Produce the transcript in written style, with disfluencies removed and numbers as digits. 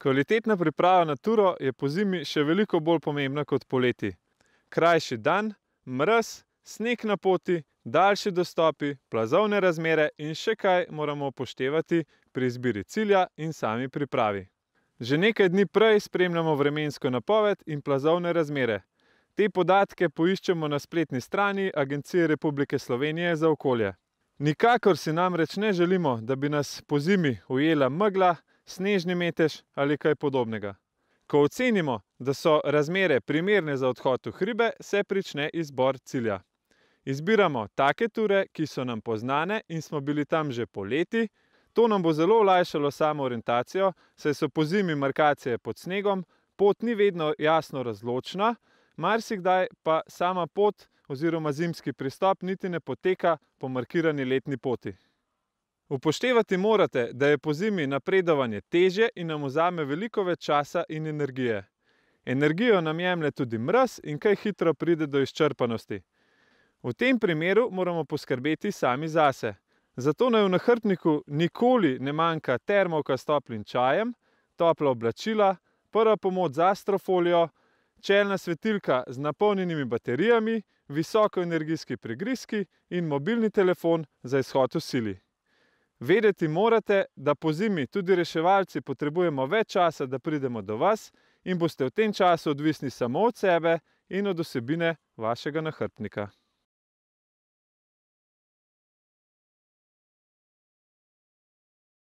Kvalitetna priprava na turo je pozimi še veliko bolj pomembna kot poleti. Krajši dan, mraz, sneg na poti, daljši dostopi, plazovne razmere in še kaj moramo upoštevati pri izbiri cilja in sami pripravi. Že nekaj dni prej spremljamo vremensko napoved in plazovne razmere. Te podatke poiščemo na spletni strani Agencije Republike Slovenije za okolje. Nikakor si namreč ne želimo, da bi nas pozimi ujela megla, snežni metež ali kaj podobnega. Ko ocenimo, da so razmere primerne za odhod v hribe, se prične izbor cilja. Izbiramo take ture, ki so nam poznane in smo bili tam že poleti. To nam bo zelo olajšalo samo orientacijo, saj so pozimi markacije pod snegom, pot ni vedno jasno razločna, marsikdaj pa sama pot oziroma zimski pristop niti ne poteka po markirani letni poti. Upoštevati morate, da je pozimi napredovanje težje in nam vzame veliko več časa in energije. Energijo nam jemlje tudi mraz in kaj hitro pride do izčrpanosti. V tem primeru moramo poskrbeti sami zase. Zato naj v nahrbtniku nikoli ne manjka termovka s toplim čajem, topla oblačila, prva pomoč z astrofolijo, čelna svetilka z napolnjenimi baterijami, visokoenergijski prigrizki in mobilni telefon za izhod v sili. Vedeti morate, da pozimi tudi reševalci potrebujemo več časa, da pridemo do vas in boste v tem času odvisni samo od sebe in od vsebine vašega nahrbtnika.